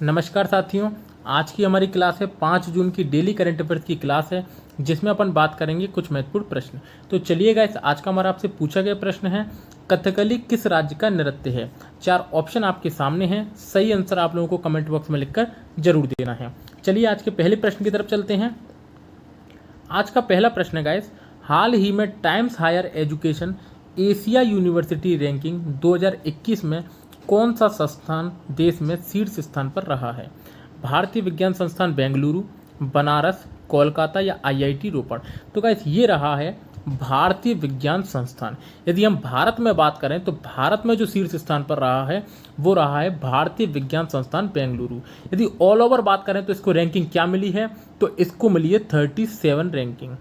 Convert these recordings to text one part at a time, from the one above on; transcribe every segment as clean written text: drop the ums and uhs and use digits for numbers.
नमस्कार साथियों, आज की हमारी क्लास है 5 जून की डेली करंट अफेयर्स की क्लास है, जिसमें अपन बात करेंगे कुछ महत्वपूर्ण प्रश्न। तो चलिए गाइस, आज का हमारा आपसे पूछा गया प्रश्न है, कथकली किस राज्य का नृत्य है। 4 ऑप्शन आपके सामने हैं, सही आंसर आप लोगों को कमेंट बॉक्स में लिखकर जरूर देना है। चलिए आज के पहले प्रश्न की तरफ चलते हैं। आज का पहला प्रश्न है गाइस, हाल ही में Times higher education Asia university ranking 2021 में कौन सा संस्थान देश में शीर्ष स्थान पर रहा है। भारतीय विज्ञान संस्थान बेंगलुरु, बनारस, कोलकाता या आईआईटी रोपड़। तो गाइस ये रहा है भारतीय विज्ञान संस्थान। यदि हम भारत में बात करें तो भारत में जो शीर्ष स्थान पर रहा है वो रहा है भारतीय विज्ञान संस्थान बेंगलुरु। यदि ऑल ओवर बात करें तो इसको रैंकिंग क्या मिली है, तो इसको मिली है 37 रैंकिंग।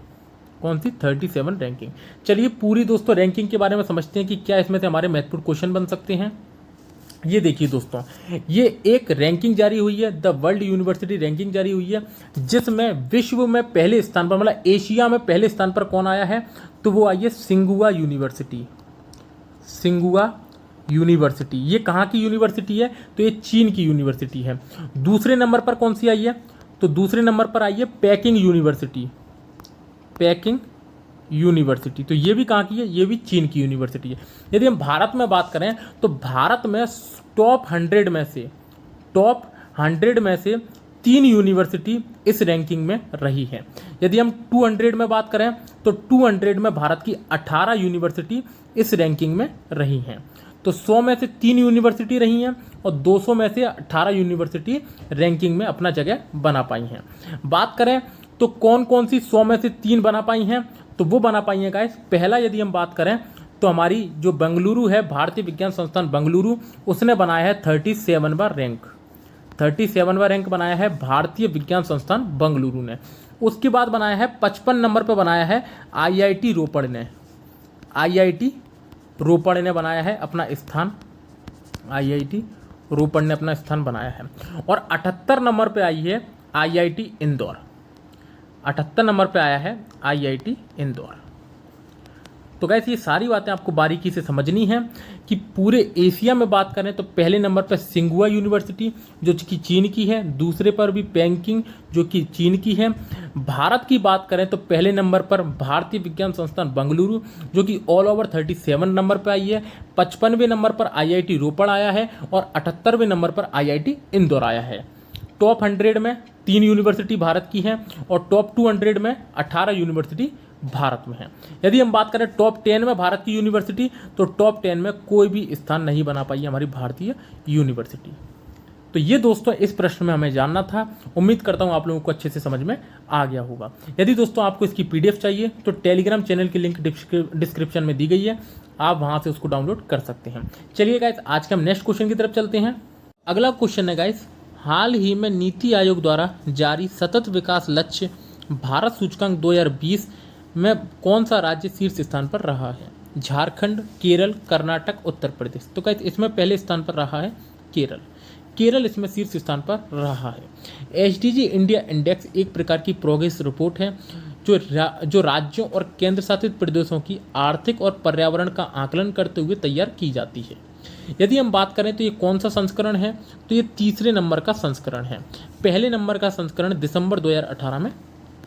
कौन सी? 37 रैंकिंग। चलिए पूरी दोस्तों रैंकिंग के बारे में समझते हैं कि क्या इसमें से हमारे महत्वपूर्ण क्वेश्चन बन सकते हैं। ये देखिए दोस्तों, ये एक रैंकिंग जारी हुई है, द वर्ल्ड यूनिवर्सिटी रैंकिंग जारी हुई है, जिसमें विश्व में पहले स्थान पर, मतलब एशिया में पहले स्थान पर कौन आया है, तो वो आई है सिंगुआ यूनिवर्सिटी। सिंगुआ यूनिवर्सिटी ये कहाँ की यूनिवर्सिटी है, तो ये चीन की यूनिवर्सिटी है। दूसरे नंबर पर कौन सी आई है, तो दूसरे नंबर पर आई है पेकिंग यूनिवर्सिटी। पेकिंग यूनिवर्सिटी, तो ये भी कहाँ की है, ये भी चीन की यूनिवर्सिटी है। यदि हम भारत में बात करें तो भारत में टॉप 100 में से 3 यूनिवर्सिटी इस रैंकिंग में रही है। यदि हम 200 में बात करें तो 200 में भारत की 18 यूनिवर्सिटी इस रैंकिंग में रही हैं। तो 100 में से 3 यूनिवर्सिटी रही हैं और 200 में से 18 यूनिवर्सिटी रैंकिंग में अपना जगह बना पाई हैं। बात करें तो कौन कौन सी 100 में से 3 बना पाई हैं, तो वो बना पाई हैं गाइस। पहला यदि हम बात करें तो हमारी जो बेंगलुरु है, भारतीय विज्ञान संस्थान बेंगलुरु, उसने बनाया है 37वां रैंक। 37वां रैंक बनाया है भारतीय विज्ञान संस्थान बेंगलुरु ने। उसके बाद बनाया है 55 नंबर पर बनाया है आईआईटी रोपड़ ने। आईआईटी रोपड़ ने बनाया है अपना स्थान, आईआईटी रोपड़ ने अपना स्थान बनाया है। और 78 नंबर पर आई है आईआईटी इंदौर। 78 नंबर पे आया है आईआईटी इंदौर। तो गाइस ये सारी बातें आपको बारीकी से समझनी है कि पूरे एशिया में बात करें तो पहले नंबर पर सिंगुआ यूनिवर्सिटी जो कि चीन की है, दूसरे पर भी पेकिंग जो कि चीन की है। भारत की बात करें तो पहले नंबर पर भारतीय विज्ञान संस्थान बेंगलुरु जो कि ऑल ओवर 37 नंबर पर आई है। 55वें नंबर पर आईआईटी रोपड़ आया है और 78वें नंबर पर आईआईटी इंदौर आया है। टॉप 100 में 3 यूनिवर्सिटी भारत की हैं और टॉप 200 में 18 यूनिवर्सिटी भारत में है। यदि हम बात करें टॉप 10 में भारत की यूनिवर्सिटी, तो टॉप 10 में कोई भी स्थान नहीं बना पाई है हमारी भारतीय यूनिवर्सिटी। तो ये दोस्तों इस प्रश्न में हमें जानना था। उम्मीद करता हूँ आप लोगों को अच्छे से समझ में आ गया होगा। यदि दोस्तों आपको इसकी पीडीएफ चाहिए तो टेलीग्राम चैनल की लिंक डिस्क्रिप्शन में दी गई है, आप वहाँ से उसको डाउनलोड कर सकते हैं। चलिए गाइस, आज के हम नेक्स्ट क्वेश्चन की तरफ चलते हैं। अगला क्वेश्चन है गाइस, हाल ही में नीति आयोग द्वारा जारी सतत विकास लक्ष्य भारत सूचकांक 2020 में कौन सा राज्य शीर्ष स्थान पर रहा है। झारखंड, केरल, कर्नाटक, उत्तर प्रदेश। तो गाइस इसमें पहले स्थान पर रहा है केरल। केरल इसमें शीर्ष स्थान पर रहा है। एसडीजी इंडिया इंडेक्स एक प्रकार की प्रोग्रेस रिपोर्ट है जो राज्यों और केंद्र शासित प्रदेशों की आर्थिक और पर्यावरण का आकलन करते हुए तैयार की जाती है। यदि हम बात करें तो ये कौन सा संस्करण है, तो ये तीसरे नंबर का संस्करण है। पहले नंबर का संस्करण दिसंबर 2018 में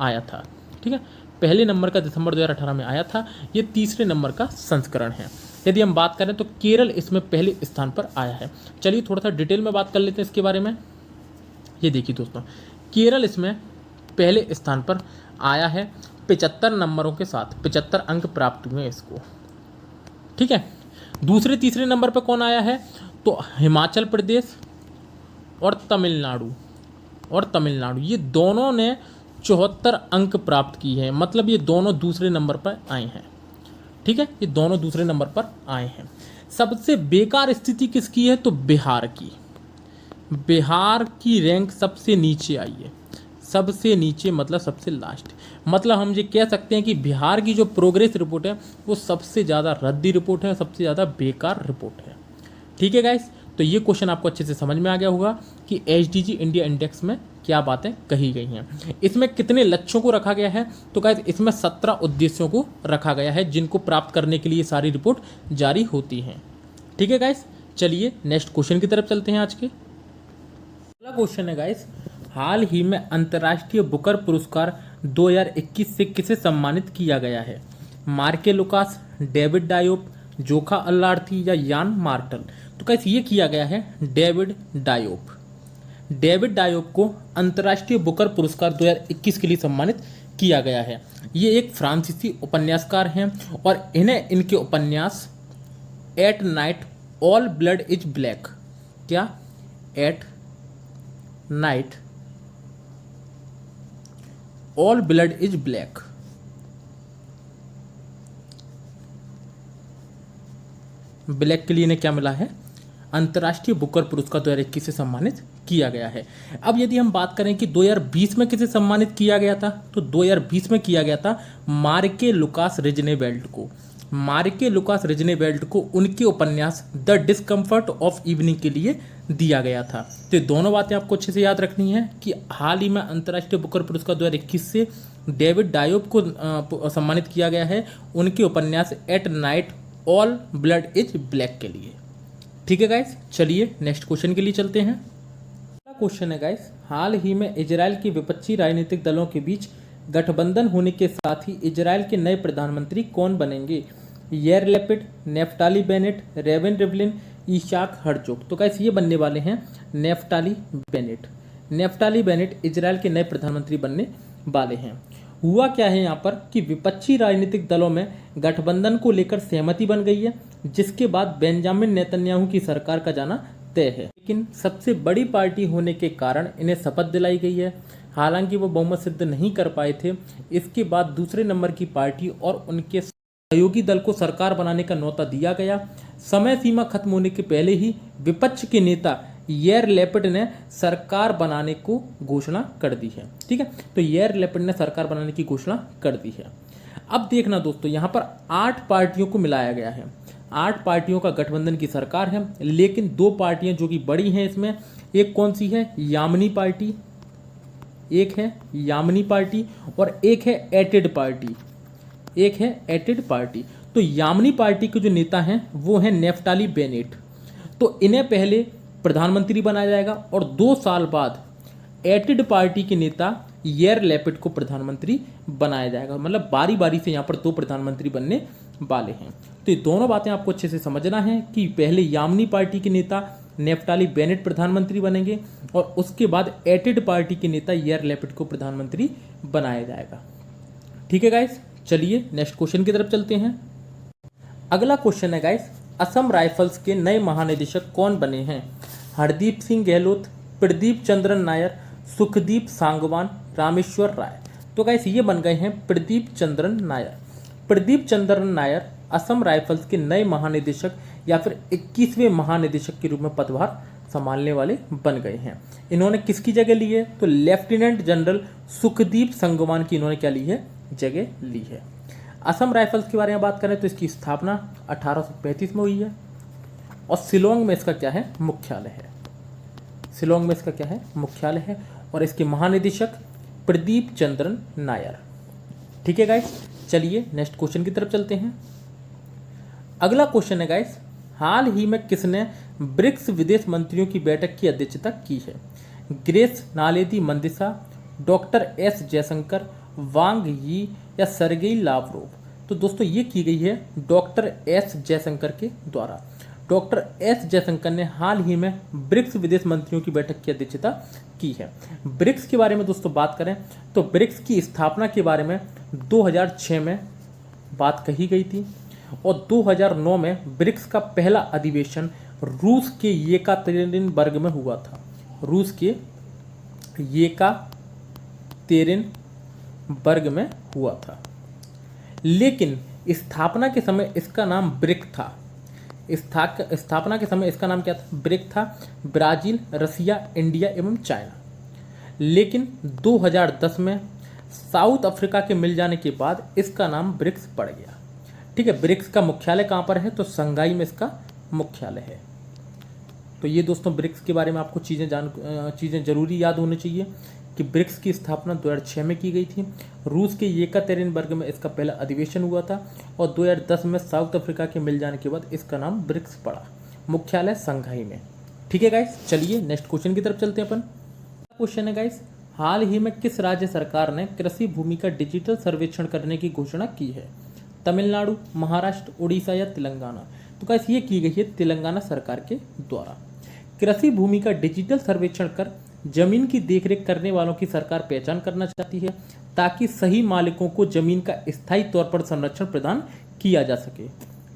आया था। ठीक है, पहले नंबर का दिसंबर 2018 में आया था। ये तीसरे नंबर का संस्करण है। यदि हम बात करें तो केरल इसमें पहले स्थान पर आया है। चलिए थोड़ा सा डिटेल में बात कर लेते हैं इसके बारे में। ये देखिए दोस्तों, केरल इसमें पहले स्थान पर आया है 75 नंबरों के साथ। 75 अंक प्राप्त हुए इसको। ठीक है, दूसरे तीसरे नंबर पर कौन आया है, तो हिमाचल प्रदेश और तमिलनाडु ये दोनों ने 74 अंक प्राप्त की है। मतलब ये दोनों दूसरे नंबर पर आए हैं। ठीक है, ये दोनों दूसरे नंबर पर आए हैं। सबसे बेकार स्थिति किसकी है, तो बिहार की। बिहार की रैंक सबसे नीचे आई है। सबसे नीचे मतलब सबसे लास्ट। मतलब हम ये कह सकते हैं कि बिहार की जो प्रोग्रेस रिपोर्ट है वो सबसे ज़्यादा रद्दी रिपोर्ट है, सबसे ज़्यादा बेकार रिपोर्ट है। ठीक है गाइस, तो ये क्वेश्चन आपको अच्छे से समझ में आ गया होगा कि एसडीजी इंडिया इंडेक्स में क्या बातें कही गई हैं। इसमें कितने लक्ष्यों को रखा गया है, तो गाइस इसमें 17 उद्देश्यों को रखा गया है जिनको प्राप्त करने के लिए सारी रिपोर्ट जारी होती हैं। ठीक है गाइस, चलिए नेक्स्ट क्वेश्चन की तरफ चलते हैं आज के। अगला क्वेश्चन है गाइस, हाल ही में अंतर्राष्ट्रीय बुकर पुरस्कार 2021 से किसे सम्मानित किया गया है? मार्के लुकास, डेविड डायोप, जोखा अल्लार्थी या यान मार्टल? तो गाइस ये किया गया है डेविड डायोप। डेविड डायोप को अंतर्राष्ट्रीय बुकर पुरस्कार 2021 के लिए सम्मानित किया गया है। ये एक फ्रांसीसी उपन्यासकार हैं और इन्हें इनके उपन्यास at night all blood is black, क्या at night all blood is black, black के लिए इन्हें क्या मिला है? अंतर्राष्ट्रीय बुकर पुरस्कार 2021 से सम्मानित किया गया है। अब यदि हम बात करें कि 2020 में किसे सम्मानित किया गया था, तो 2020 में किया गया था मार्के लुकास रिजनेवेल्ट को। मार्के लुकास रिजनेवेल्ट को उनके उपन्यास द डिस्कम्फर्ट ऑफ इवनिंग के लिए दिया गया था। तो ये दोनों बातें आपको अच्छे से याद रखनी है कि हाल ही में अंतर्राष्ट्रीय बुकर पुरस्कार 2021 से डेविड डायोप को सम्मानित किया गया है उनके उपन्यास at night all blood is black के लिए। ठीक है गाइस, चलिए नेक्स्ट क्वेश्चन के लिए चलते हैं। अगला क्वेश्चन है गाइस, हाल ही में इजराइल के विपक्षी राजनीतिक दलों के बीच गठबंधन होने के साथ ही इजराइल के नए प्रधानमंत्री कौन बनेंगे? Yair Lapid, Naftali Bennett, Reuven Rivlin, Isaac Herzog? तो गाइस ये बनने वाले हैं Naftali Bennett. Naftali Bennett Israel के नए प्रधानमंत्री बनने वाले हैं। हुआ क्या है यहाँ पर कि विपक्षी राजनीतिक दलों में गठबंधन को लेकर सहमति बन गई है, जिसके बाद बेंजामिन नेतन्याहू की सरकार का जाना तय है। लेकिन सबसे बड़ी पार्टी होने के कारण इन्हें शपथ दिलाई गई है। हालांकि वो बहुमत सिद्ध नहीं कर पाए थे। इसके बाद दूसरे नंबर की पार्टी और उनके सहयोगी दल को सरकार बनाने का न्योता दिया गया। समय सीमा खत्म होने के पहले ही विपक्ष के नेता यार लैपिड ने सरकार बनाने को घोषणा कर दी है। ठीक है, तो यार लैपिड ने सरकार बनाने की घोषणा कर दी है। अब देखना दोस्तों, यहाँ पर 8 पार्टियों को मिलाया गया है। 8 पार्टियों का गठबंधन की सरकार है, लेकिन 2 पार्टियां जो कि बड़ी हैं इसमें, एक कौन सी है? यामनी पार्टी, एक है यामनी पार्टी और एक है एटेड पार्टी, एक है एटेड पार्टी। तो यामनी पार्टी के जो नेता हैं वो हैं नेफ्टाली बेनेट। तो इन्हें पहले प्रधानमंत्री बनाया जाएगा और 2 साल बाद एटेड पार्टी के नेता यार लैपिड को प्रधानमंत्री बनाया जाएगा। मतलब बारी बारी से यहाँ पर 2 प्रधानमंत्री बनने वाले हैं। तो ये दोनों बातें आपको अच्छे से समझना है कि पहले यामनी पार्टी के नेता नेफ्टाली बेनेट प्रधानमंत्री बनेंगे और उसके बाद एटेड पार्टी के नेता यार लैपिड को प्रधानमंत्री बनाया जाएगा। ठीक है गाइस, चलिए नेक्स्ट क्वेश्चन की तरफ चलते हैं। अगला क्वेश्चन है गाइस, असम राइफल्स के नए महानिदेशक कौन बने हैं? हरदीप सिंह गहलोत, प्रदीप चंद्रन नायर, सुखदीप सांगवान, रामेश्वर राय? तो गाइस ये बन गए हैं प्रदीप चंद्रन नायर। प्रदीप चंद्रन नायर असम राइफल्स के नए महानिदेशक या फिर 21वें महानिदेशक के रूप में पदभार संभालने वाले बन गए हैं। इन्होंने किसकी जगह ली है? तो लेफ्टिनेंट जनरल सुखदीप सांगवान की इन्होंने क्या ली है? जगह ली है। असम राइफल्स के बारे में बात करें तो इसकी स्थापना 1835 में हुई है और शिलोंग में इसका क्या है? मुख्यालय है। शिलोंग में इसका क्या है? मुख्यालय है और इसके महानिदेशक प्रदीप चंद्रन नायर। ठीक है गाइस, चलिए नेक्स्ट क्वेश्चन की तरफ चलते हैं। अगला क्वेश्चन है गाइस, हाल ही में किसने ब्रिक्स विदेश मंत्रियों की बैठक की अध्यक्षता की है? Grace Naledi Mandisa, doctor S Jaishankar, Wang Yi या सरगेई लावरोव? तो दोस्तों ये की गई है डॉक्टर एस जयशंकर के द्वारा। डॉक्टर एस जयशंकर ने हाल ही में ब्रिक्स विदेश मंत्रियों की बैठक की अध्यक्षता की है। ब्रिक्स के बारे में दोस्तों बात करें तो ब्रिक्स की स्थापना के बारे में 2006 में बात कही गई थी और 2009 में ब्रिक्स का पहला अधिवेशन रूस के येकातेरिनबर्ग में हुआ था। रूस के येकातेरिनबर्ग में हुआ था, लेकिन स्थापना के समय इसका नाम ब्रिक था। स्थापना के समय इसका नाम क्या था? ब्रिक था। ब्राजील, रसिया, इंडिया एवं चाइना। लेकिन 2010 में साउथ अफ्रीका के मिल जाने के बाद इसका नाम ब्रिक्स पड़ गया। ठीक है, ब्रिक्स का मुख्यालय कहाँ पर है? तो शंघाई में इसका मुख्यालय है। तो ये दोस्तों ब्रिक्स के बारे में आपको चीज़ें जरूरी याद होनी चाहिए कि ब्रिक्स की स्थापना 2006 में की गई थी। रूस के येकातेरिनबर्ग में इसका पहला अधिवेशन हुआ था और 2010 में साउथ अफ्रीका के मिल जाने के बाद इसका नाम ब्रिक्स पड़ा, मुख्यालय शंघाई में। ठीक है गाइस, चलिए नेक्स्ट क्वेश्चन की तरफ चलते हैं अपन। क्वेश्चन है गाइस, हाल ही में किस राज्य सरकार ने कृषि भूमि का डिजिटल सर्वेक्षण करने की घोषणा की है? तमिलनाडु, महाराष्ट्र, उड़ीसा या तेलंगाना? तो गाइस ये की गई है तेलंगाना सरकार के द्वारा। कृषि भूमि का डिजिटल सर्वेक्षण कर जमीन की देखरेख करने वालों की सरकार पहचान करना चाहती है ताकि सही मालिकों को जमीन का स्थायी तौर पर संरक्षण प्रदान किया जा सके।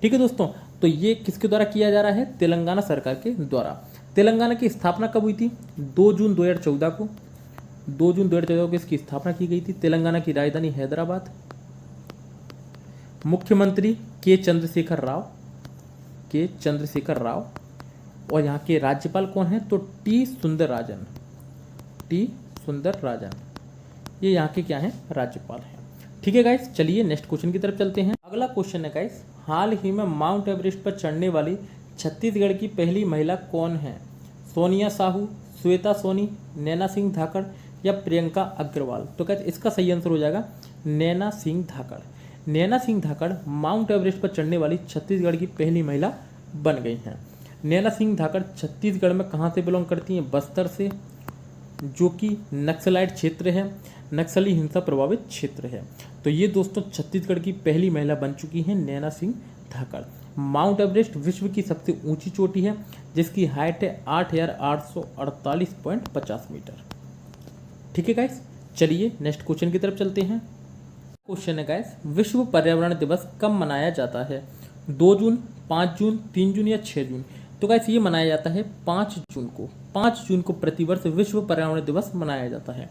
ठीक है दोस्तों, तो ये किसके द्वारा किया जा रहा है? तेलंगाना सरकार के द्वारा। तेलंगाना की स्थापना कब हुई थी? 2 जून 2014 को। 2 जून 2014 को इसकी स्थापना की गई थी। तेलंगाना की राजधानी हैदराबाद। मुख्यमंत्री के चंद्रशेखर राव और यहाँ के राज्यपाल कौन है? तो टी सुंदरराजन। ये यहाँ के क्या हैं? राज्यपाल हैं। ठीक है गाइस, चलिए नेक्स्ट क्वेश्चन की तरफ चलते हैं। अगला क्वेश्चन है गाइस, हाल ही में माउंट एवरेस्ट पर चढ़ने वाली छत्तीसगढ़ की पहली महिला कौन है? सोनिया साहू, श्वेता सोनी, नैना सिंह धाकड़ या प्रियंका अग्रवाल? तो गाइस इसका सही आंसर हो जाएगा नैना सिंह धाकड़। नैना सिंह धाकड़ माउंट एवरेस्ट पर चढ़ने वाली छत्तीसगढ़ की पहली महिला बन गई हैं। नैना सिंह धाकड़ छत्तीसगढ़ में कहाँ से बिलोंग करती हैं? बस्तर से, जो कि नक्सलाइट क्षेत्र है, नक्सली हिंसा प्रभावित क्षेत्र है। तो ये दोस्तों छत्तीसगढ़ की पहली महिला बन चुकी हैं नैना सिंह धाकड़। माउंट एवरेस्ट विश्व की सबसे ऊंची चोटी है जिसकी हाइट है 8,848.50 मीटर। ठीक है गाइस, चलिए नेक्स्ट क्वेश्चन की तरफ चलते हैं। क्वेश्चन है गाइस, विश्व पर्यावरण दिवस कब मनाया जाता है? 2 जून, 5 जून, 3 जून या 6 जून? तो गाइस ये मनाया जाता है 5 जून को। 5 जून को प्रतिवर्ष विश्व पर्यावरण दिवस मनाया जाता है।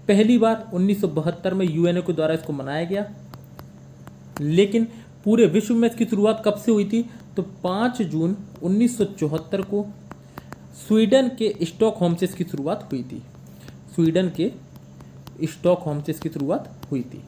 पहली बार 1972 में यूएनओ के द्वारा इसको मनाया गया, लेकिन पूरे विश्व में इसकी शुरुआत कब से हुई थी? तो 5 जून 1974 को स्वीडन के स्टॉकहोम से इसकी शुरुआत हुई थी।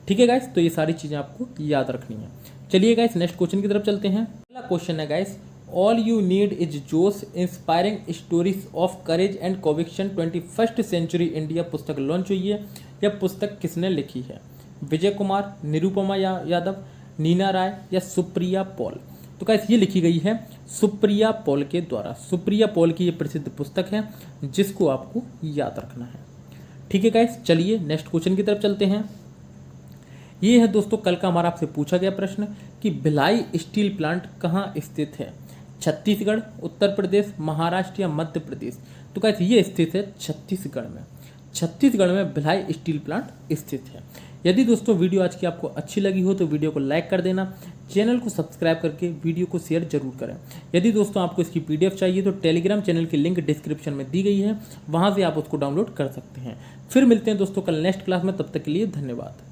ठीक है गाइस, तो ये सारी चीजें आपको याद रखनी है। चलिए गाइस नेक्स्ट क्वेश्चन की तरफ चलते हैं। अगला क्वेश्चन है guys, all you need is Josh inspiring stories of courage and conviction 21st century India पुस्तक लॉन्च हुई है। यह पुस्तक किसने लिखी है? विजय कुमार, निरुपमा यादव, नीना राय या सुप्रिया पॉल? तो गाइस ये लिखी गई है सुप्रिया पॉल के द्वारा। सुप्रिया पॉल की ये प्रसिद्ध पुस्तक है जिसको आपको याद रखना है। ठीक है गाइस, चलिए नेक्स्ट क्वेश्चन की तरफ चलते हैं। ये है दोस्तों कल का हमारा आपसे पूछा गया प्रश्न कि भिलाई स्टील प्लांट कहाँ स्थित है? छत्तीसगढ़, उत्तर प्रदेश, महाराष्ट्र या मध्य प्रदेश? तो गाइस ये स्थित है छत्तीसगढ़ में। छत्तीसगढ़ में भिलाई स्टील प्लांट स्थित है। यदि दोस्तों वीडियो आज की आपको अच्छी लगी हो तो वीडियो को लाइक कर देना, चैनल को सब्सक्राइब करके वीडियो को शेयर जरूर करें। यदि दोस्तों आपको इसकी PDF चाहिए तो टेलीग्राम चैनल की लिंक डिस्क्रिप्शन में दी गई है, वहां से आप उसको डाउनलोड कर सकते हैं। फिर मिलते हैं दोस्तों कल नेक्स्ट क्लास में, तब तक के लिए धन्यवाद।